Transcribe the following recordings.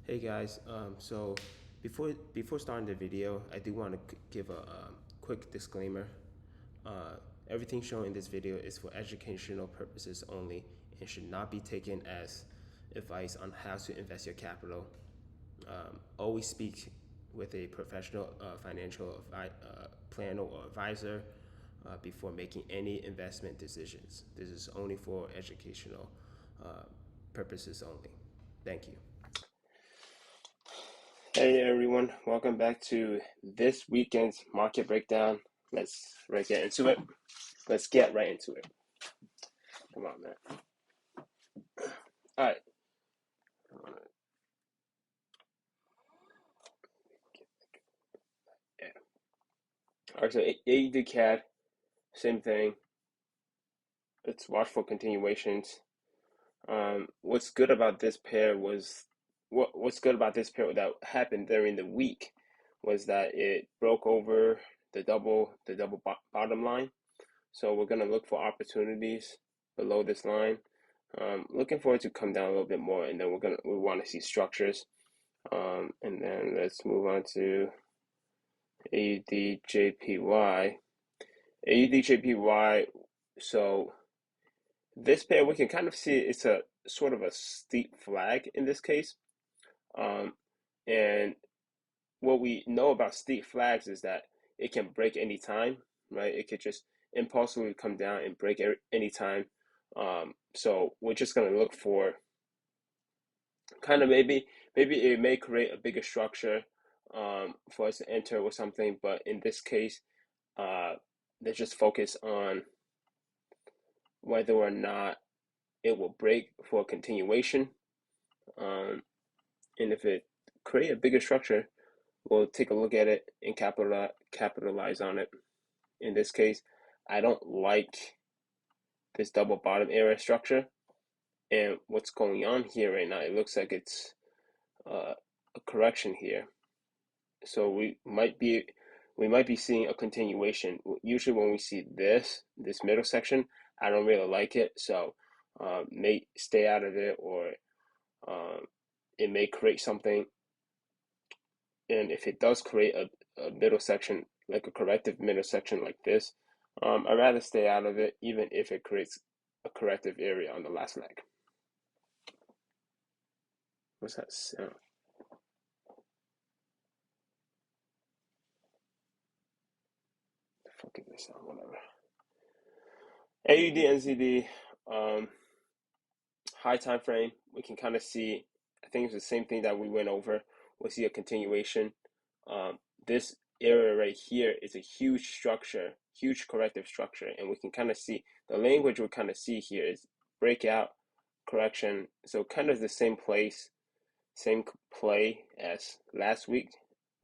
Hey guys, so before starting the video, I do want to give a quick disclaimer. Everything shown in this video is for educational purposes only and should not be taken as advice on how to invest your capital. Always speak with a professional financial planner or advisor before making any investment decisions. This is only for educational uh, purposes only. Thank you. Hey everyone, welcome back to this weekend's market breakdown. Let's get into it. Let's get right into it. Come on, man. All right. Yeah. All right. So EURCAD, same thing. Let's watch for continuations. What's good about this pair was what's good about this pair that happened during the week was that it broke over the double bottom line. So we're gonna look for opportunities below this line. Looking forward to come down a little bit more, and then we want to see structures. And then let's move on to AUDJPY. AUDJPY. So this pair we can kind of see it's a sort of a steep flag in this case. And what we know about steep flags is that it can break any time, right? It could just impulsively come down and break any time. So we're just gonna look for kind of maybe it may create a bigger structure for us to enter or something, but in this case, let's just focus on whether or not it will break for a continuation. And if it create a bigger structure, we'll take a look at it and capitalize on it. In this case, I don't like this double bottom area structure. And what's going on here right now, it looks like it's a correction here. So we might be seeing a continuation. Usually when we see this middle section, I don't really like it. So may stay out of it, or it may create something. And if it does create a middle section, like a corrective middle section like this, I'd rather stay out of it, even if it creates a corrective area on the last leg. What's that sound? The fuck is this sound? Whatever. AUD, NZD, high time frame, we can kind of see, I think it's the same thing that we went over. We'll see a continuation. This area right here is a huge structure, huge corrective structure, and we can kind of see the language we kind of see here is breakout, correction. So kind of the same place, same play as last week,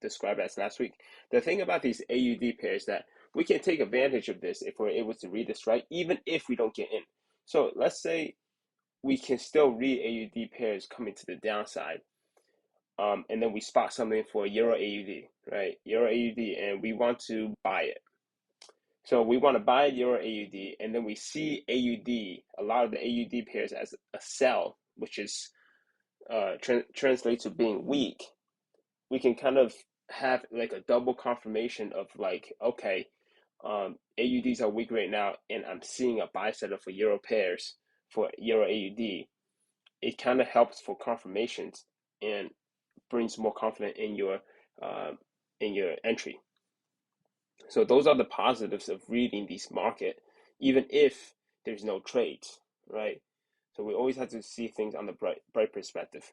described as last week. The thing about these AUD pairs that we can take advantage of this if we're able to read this right, even if we don't get in. So let's say we can still read AUD pairs coming to the downside. And then we spot something for Euro AUD, right? Euro AUD, and we want to buy it. So we want to buy Euro AUD, and then we see AUD, a lot of the AUD pairs as a sell, which is translate to being weak. We can kind of have like a double confirmation of like, okay, AUDs are weak right now, and I'm seeing a buy setup for Euro pairs for Euro AUD. It kind of helps for confirmations and brings more confidence in your entry. So those are the positives of reading this market, even if there's no trades, right? So we always have to see things on the bright perspective.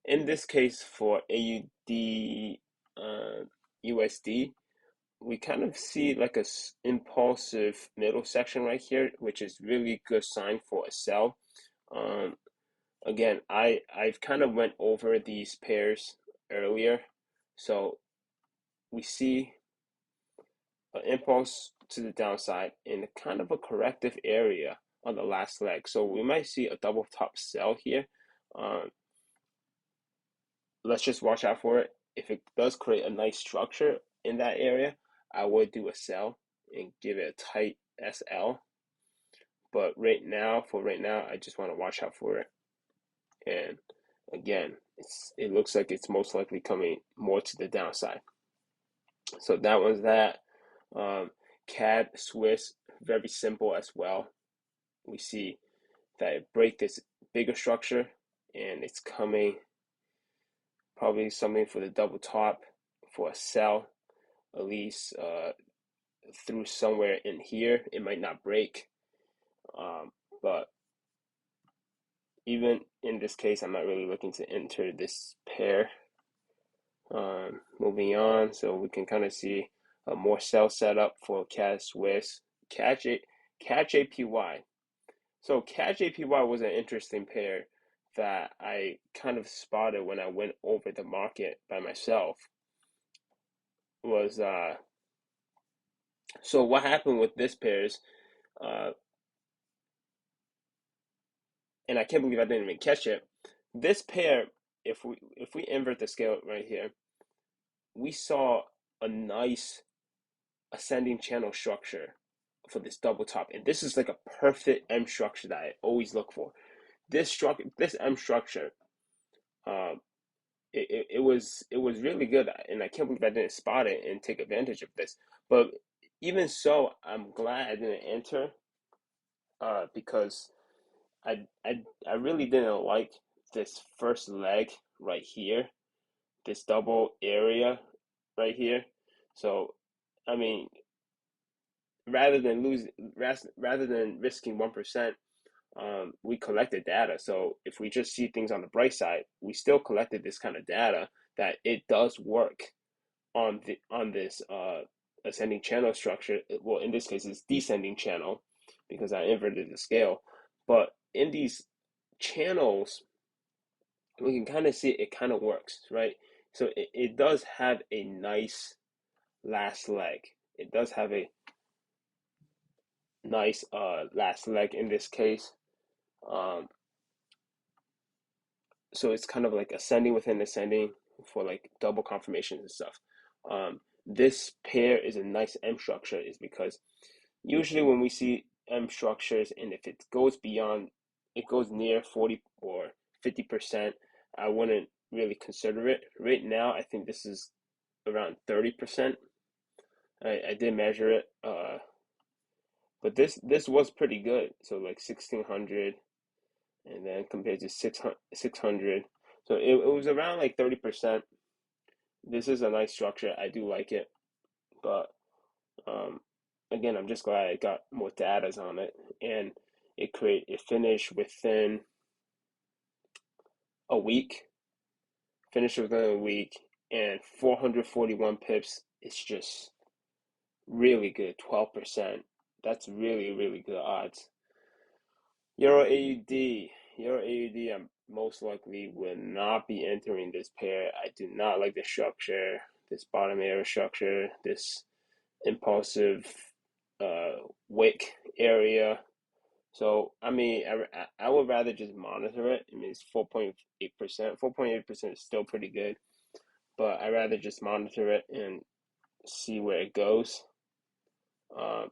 In this case, for AUD USD, we kind of see like a impulsive middle section right here, which is really good sign for a sell. Again, I've kind of went over these pairs earlier, so we see an impulse to the downside in kind of a corrective area on the last leg. So we might see a double top sell here. Let's just watch out for it. If it does create a nice structure in that area, I would do a sell and give it a tight SL. But right now, I just want to watch out for it. And again, it looks like it's most likely coming more to the downside. So that was that. Um, CAD Swiss, very simple as well. We see that it break this bigger structure, and it's coming probably something for the double top for a sell, at least through somewhere in here. It might not break, but even in this case, I'm not really looking to enter this pair. Moving on, so we can kind of see a more sell setup for CAD Swiss, CAD JPY. So CAD JPY was an interesting pair that I kind of spotted when I went over the market by myself. Was so what happened with this pair is, uh, and I can't believe I didn't even catch it. This pair, if we invert the scale right here, we saw a nice ascending channel structure for this double top, and this is like a perfect M structure that I always look for. This M structure, um, it was really good, and I can't believe I didn't spot it and take advantage of this. But even so, I'm glad I didn't enter, because I really didn't like this first leg right here, this double area right here. So, I mean, rather than risking 1%, we collected data. So if we just see things on the bright side, we still collected this kind of data that it does work on this ascending channel structure. Well, in this case, it's descending channel because I inverted the scale. But in these channels, we can kind of see it kind of works, right? So it does have a nice last leg. It does have a nice last leg in this case. Um, so it's kind of like ascending within ascending for like double confirmations and stuff. This pair is a nice M structure is because usually when we see M structures, and if it goes beyond, it goes near 40 or 50%, I wouldn't really consider it. Right now, I think this is around 30%. I did measure it, but this was pretty good. So like 1600, and then compared to 600, so it was around like 30%. This is a nice structure. I do like it, but um, again, I'm just glad I got more data on it, and it finished within a week. Finished within a week, and 441 pips. It's just really good. 12%. That's really good odds. Euro AUD. Euro AUD, I most likely will not be entering this pair. I do not like the structure, this bottom area structure, this impulsive wick area. So, I mean, I would rather just monitor it. I mean, it's 4.8%. 4.8% is still pretty good, but I'd rather just monitor it and see where it goes. Uh,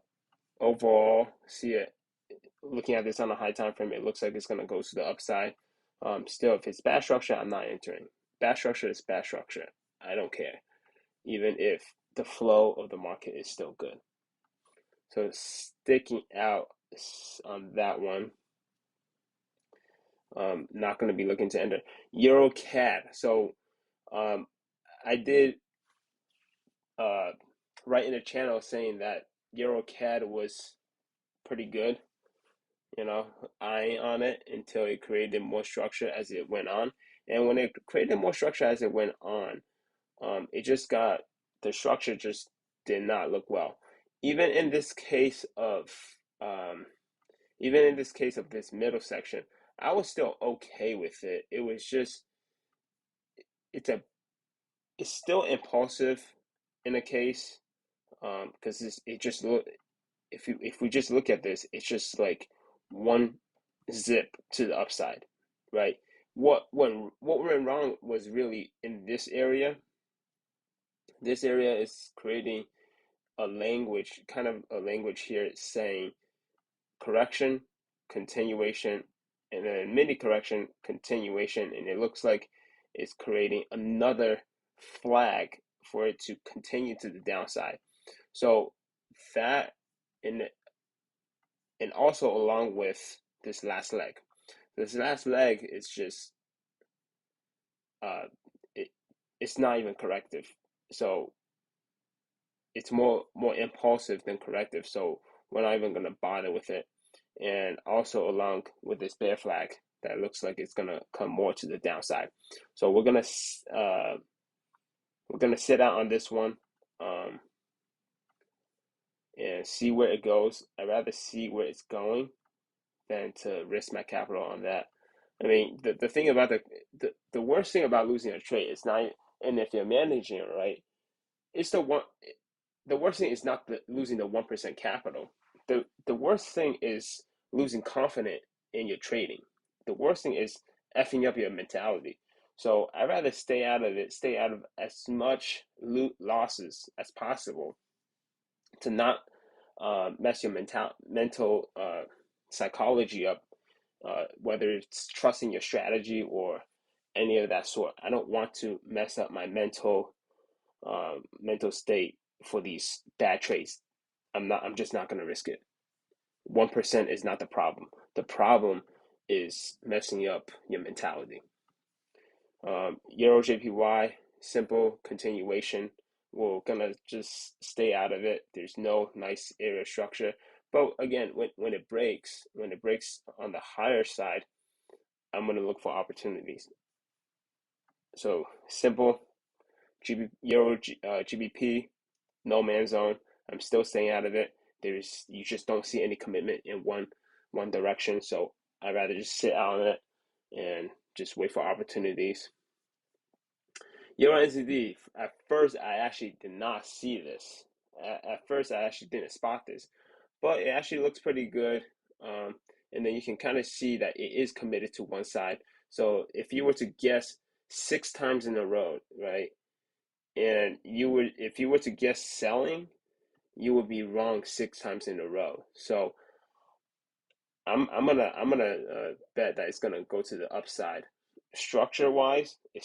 Overall, see it. Looking at this on a high time frame, it looks like it's going to go to the upside. Still, if it's bad structure, I'm not entering. Bad structure is bad structure. I don't care, even if the flow of the market is still good. So sticking out on that one, not going to be looking to enter. EURCAD. So I did write in a channel saying that EURCAD was pretty good, eyeing on it until it created more structure as it went on. And when it created more structure as it went on, it just got, the structure just did not look well. Even in this case of um, even in this case of this middle section, I was still okay with it. It was just it's a it's still impulsive in a case, because it just look, if we just look at this, it's just like one zip to the upside, right? What went wrong was really in this area. This area is creating a language, kind of a language here saying correction, continuation, and then mini correction, continuation, and it looks like is creating another flag for it to continue to the downside. So that and also along with this last leg. This last leg is just uh it, it's not even corrective. So it's more impulsive than corrective. So we're not even gonna bother with it. And also along with this bear flag that looks like it's gonna come more to the downside. So we're gonna sit out on this one and see where it goes. I'd rather see where it's going than to risk my capital on that. I mean, the thing about the worst thing about losing a trade is not, and if you're managing it right, it's the worst thing is not losing the 1% capital. The worst thing is losing confidence in your trading. The worst thing is effing up your mentality. So I'd rather stay out of it, stay out of as much losses as possible to not mess your mental psychology up, whether it's trusting your strategy or any of that sort. I don't want to mess up my mental state for these bad trades. I'm just not going to risk it. 1% is not the problem. The problem is messing up your mentality. Euro JPY, simple continuation. We're gonna just stay out of it. There's no nice area structure. But again, when it breaks on the higher side, I'm gonna look for opportunities. So simple Euro GBP, no man's zone. I'm still staying out of it. You just don't see any commitment in one direction. So I'd rather just sit out on it and just wait for opportunities. Euro NZD, at first I actually did not see this. At first I actually didn't spot this, but it actually looks pretty good. And then you can kind of see that it is committed to one side. So if you were to guess 6 times in a row, right? And if you were to guess selling, you would be wrong 6 times in a row. So I'm gonna bet that it's gonna go to the upside. Structure wise, it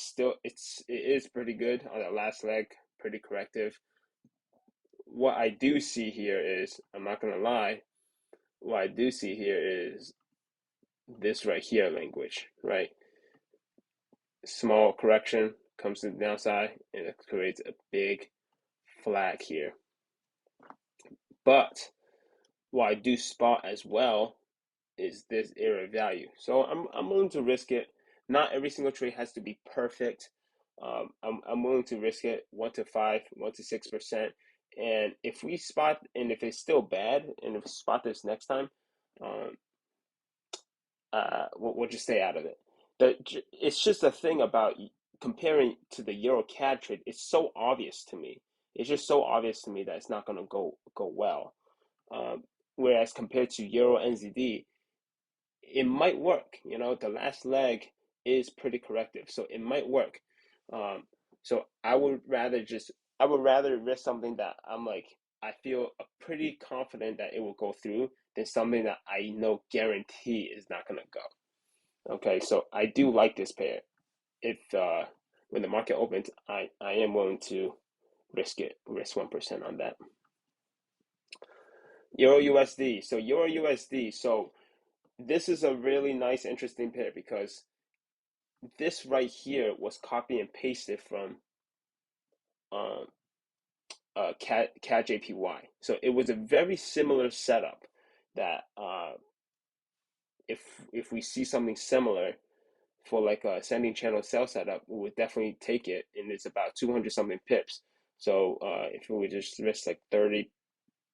is pretty good on the last leg, pretty corrective. What I do see here is, I'm not gonna lie, what I do see here is this right here language, right? Small correction comes to the downside and it creates a big flag here. But what I do spot as well is this area value. So I'm willing to risk it. Not every single trade has to be perfect. I'm willing to risk it 1 to 5, 1 to 6%. And if we spot, and if it's still bad, and if we spot this next time, um, we'll just stay out of it. It's just a thing about comparing to the EURCAD trade. It's so obvious to me. It's just so obvious to me that it's not going to go well. Whereas compared to Euro NZD, it might work. You know, the last leg is pretty corrective, so it might work. So I would rather risk something that I feel pretty confident that it will go through than something that I know guarantee is not gonna go. Okay, so I do like this pair. If when the market opens, I am willing to risk 1% on that. Euro USD. So Euro USD. So this is a really nice, interesting pair because this right here was copy and pasted from um, CAD JPY. So it was a very similar setup that if we see something similar for like a ascending channel sell setup, we would definitely take it. And it's about 200 something pips. So if we would just risk like 30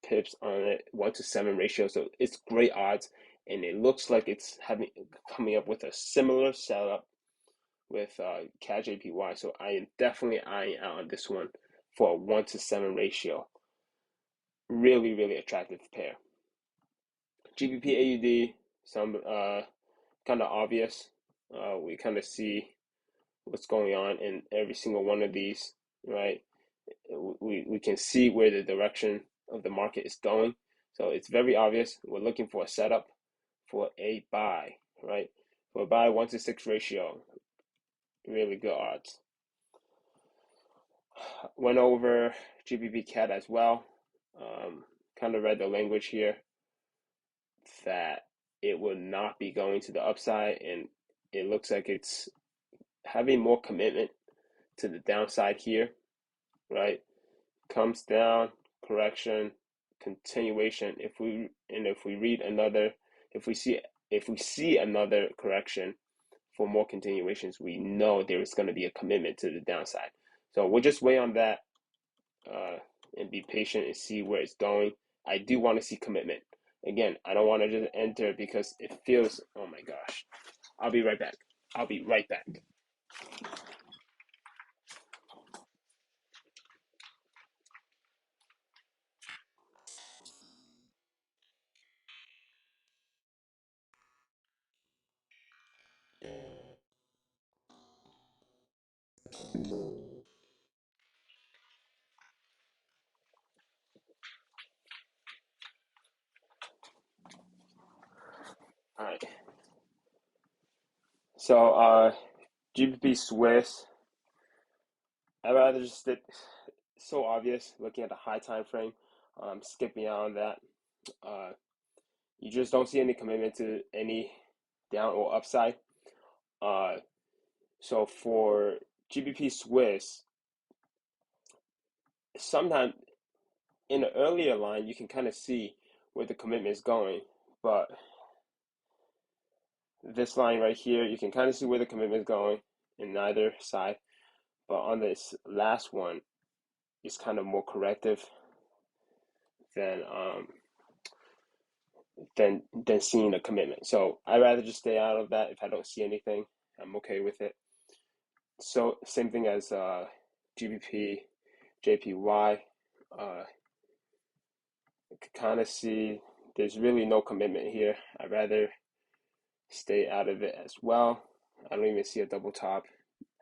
pips on it, 1 to 7 ratio. So it's great odds. And it looks like it's coming up with a similar setup with CAD JPY. So I am definitely eyeing out on this one for a 1 to 7 ratio. Really, really attractive pair. GBP AUD, some kind of obvious. We kind of see what's going on in every single one of these, right? We can see where the direction of the market is going. So it's very obvious. We're looking for a setup for a buy, right? For a buy, 1 to 6 ratio. really good odds. Went over GBP CAD as well. Kind of read the language here that it will not be going to the upside, and it looks like it's having more commitment to the downside here, right? Comes down, correction, continuation. If we read another, if we see another correction for more continuations, we know there is going to be a commitment to the downside. So we'll just wait on that and be patient and see where it's going. I do want to see commitment. Again, I don't want to just enter because it feels, oh my gosh. I'll be right back. I'll be right back. All right. So, GBP Swiss, I'd rather just stick, so obvious looking at the high time frame, skip beyond that. Uh, you just don't see any commitment to any down or upside. Uh, so for GBP Swiss, sometimes in the earlier line, you can kind of see where the commitment is going, but this line right here, you can kind of see where the commitment is going in neither side, but on this last one, it's kind of more corrective than seeing a commitment. So I'd rather just stay out of that. If I don't see anything, I'm okay with it. So same thing as GBP, JPY. You can kind of see there's really no commitment here. I'd rather stay out of it as well. I don't even see a double top.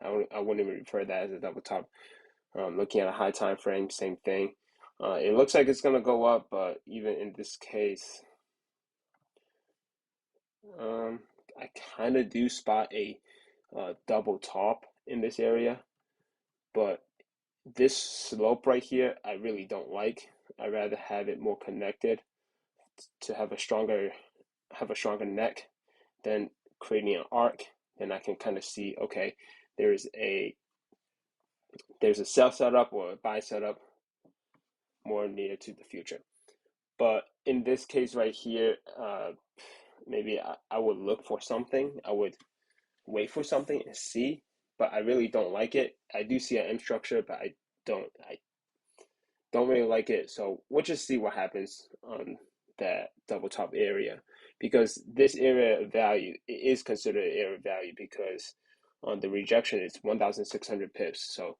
I wouldn't even refer that as a double top. Looking at a high time frame, same thing. It looks like it's gonna go up, but even in this case, I kind of do spot a double top in this area, but this slope right here, I really don't like. I'd rather have it more connected to have a stronger neck than creating an arc. Then I can kind of see, okay, there's a sell setup or a buy setup more near to the future. But in this case right here, maybe I would look for something. I would wait for something and see, but I really don't like it. I do see an M structure, but I don't really like it. So we'll just see what happens on that double top area, because this area of value is considered an area of value because on the rejection it's 1,600 pips. So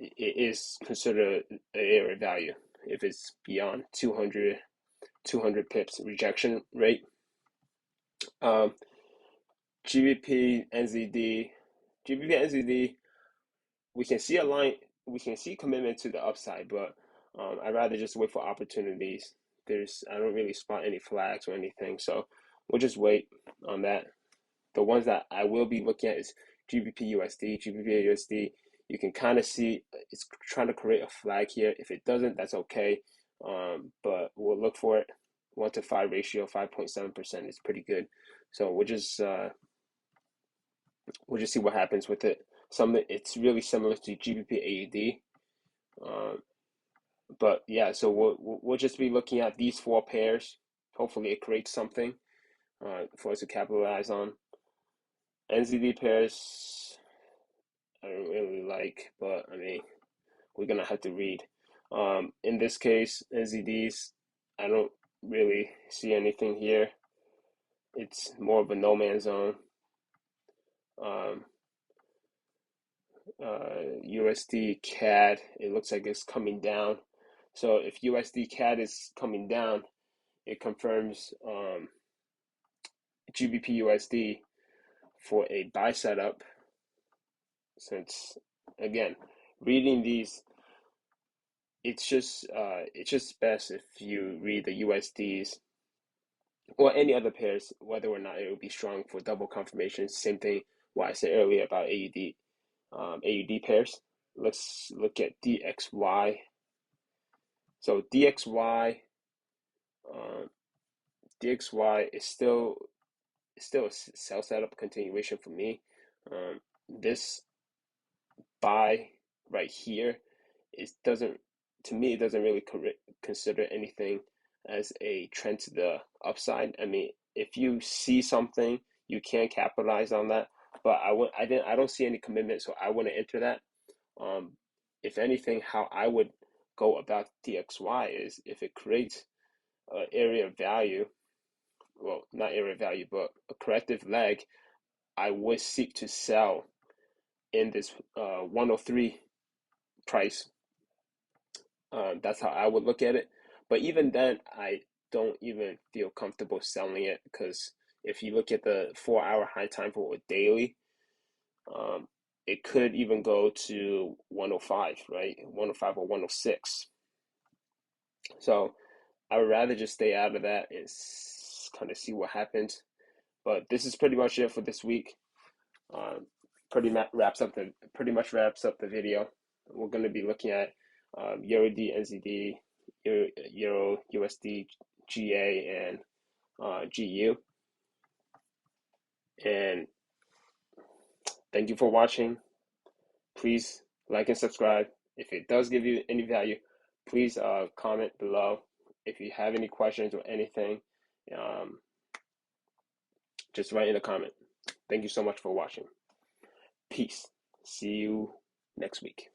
it is considered an area of value if it's beyond 200 pips rejection rate. GBP NZD, we can see a line, we can see commitment to the upside, but I'd rather just wait for opportunities. I don't really spot any flags or anything, so we'll just wait on that. The ones that I will be looking at is GBP USD, GBP USD. You can kind of see it's trying to create a flag here. If it doesn't, that's okay, but we'll look for it. 1 to 5 ratio, 5.7% is pretty good. So we'll just see what happens with it. It's really similar to GBP AUD, but yeah. So we'll just be looking at these 4 pairs. Hopefully, it creates something for us to capitalize on. NZD pairs, I don't really like, but I mean, we're gonna have to read. In this case, NZDs, I don't really see anything here. It's more of a no man's zone. USD CAD, it looks like it's coming down. So if USD CAD is coming down, it confirms GBP USD for a buy setup. Since again, reading these, it's just best if you read the USDs or any other pairs, whether or not it will be strong for double confirmation. Same thing what I said earlier about AUD pairs. Let's look at DXY. So um, DXY is still a sell setup continuation for me. This buy right here doesn't, to me, it doesn't really consider anything as a trend to the upside. I mean, if you see something, you can capitalize on that, but I don't see any commitment, so I wouldn't enter that. If anything, how I would go about DXY is if it creates an area of value, well, not area of value, but a corrective leg, I would seek to sell in this 103 price. That's how I would look at it. But even then, I don't even feel comfortable selling it because if you look at the 4-hour high time for a daily, um, it could even go to 105, right? 105 or 106. So I would rather just stay out of that and kind of see what happens. But this is pretty much it for this week. Pretty much wraps up the video. We're going to be looking at Euro NZD, Euro USD, GA, and GU. And thank you for watching. Please like and subscribe. If it does give you any value, please comment below. If you have any questions or anything, just write in a comment. Thank you so much for watching. Peace. See you next week.